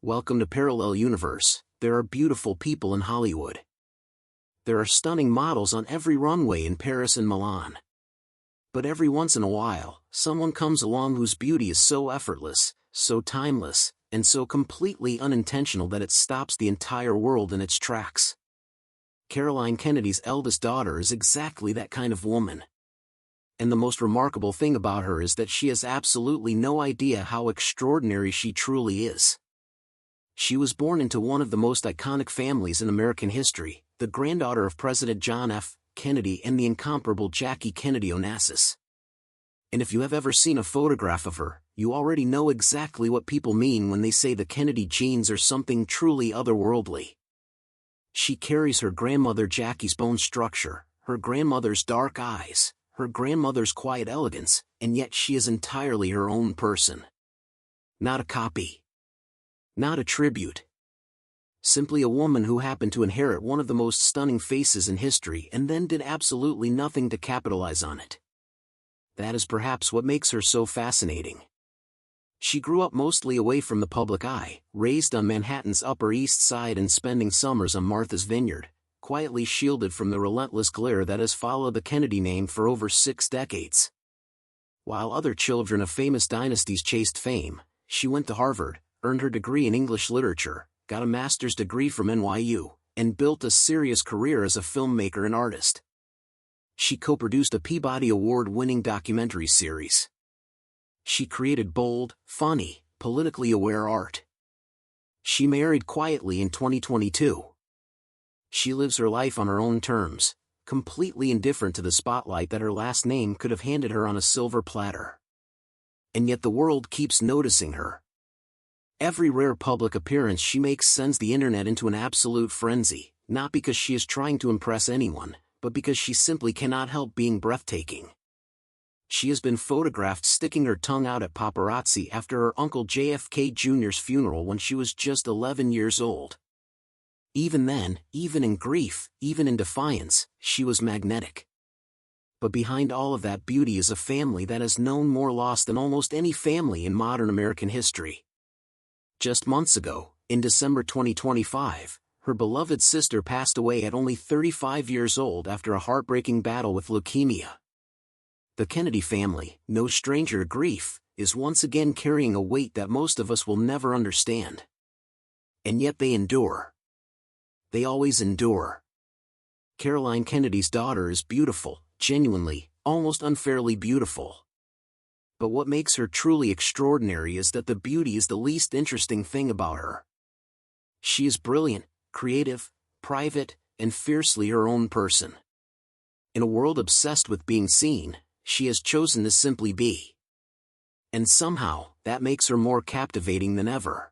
Welcome to Parallel Universe. There are beautiful people in Hollywood. There are stunning models on every runway in Paris and Milan. But every once in a while, someone comes along whose beauty is so effortless, so timeless, and so completely unintentional that it stops the entire world in its tracks. Caroline Kennedy's eldest daughter is exactly that kind of woman. And the most remarkable thing about her is that she has absolutely no idea how extraordinary she truly is. She was born into one of the most iconic families in American history, the granddaughter of President John F. Kennedy and the incomparable Jackie Kennedy Onassis. And if you have ever seen a photograph of her, you already know exactly what people mean when they say the Kennedy genes are something truly otherworldly. She carries her grandmother Jackie's bone structure, her grandmother's dark eyes, her grandmother's quiet elegance, and yet she is entirely her own person. Not a copy. Not a tribute. Simply a woman who happened to inherit one of the most stunning faces in history and then did absolutely nothing to capitalize on it. That is perhaps what makes her so fascinating. She grew up mostly away from the public eye, raised on Manhattan's Upper East Side and spending summers on Martha's Vineyard, quietly shielded from the relentless glare that has followed the Kennedy name for over 6 decades. While other children of famous dynasties chased fame, she went to Harvard, earned her degree in English literature, got a master's degree from NYU, and built a serious career as a filmmaker and artist. She co-produced a Peabody Award-winning documentary series. She created bold, funny, politically aware art. She married quietly in 2022. She lives her life on her own terms, completely indifferent to the spotlight that her last name could have handed her on a silver platter. And yet the world keeps noticing her. Every rare public appearance she makes sends the internet into an absolute frenzy, not because she is trying to impress anyone, but because she simply cannot help being breathtaking. She has been photographed sticking her tongue out at paparazzi after her uncle JFK Jr.'s funeral when she was just 11 years old. Even then, even in grief, even in defiance, she was magnetic. But behind all of that beauty is a family that has known more loss than almost any family in modern American history. Just months ago, in December 2025, her beloved sister passed away at only 35 years old after a heartbreaking battle with leukemia. The Kennedy family, no stranger to grief, is once again carrying a weight that most of us will never understand. And yet they endure. They always endure. Caroline Kennedy's daughter is beautiful, genuinely, almost unfairly beautiful. But what makes her truly extraordinary is that the beauty is the least interesting thing about her. She is brilliant, creative, private, and fiercely her own person. In a world obsessed with being seen, she has chosen to simply be. And somehow, that makes her more captivating than ever.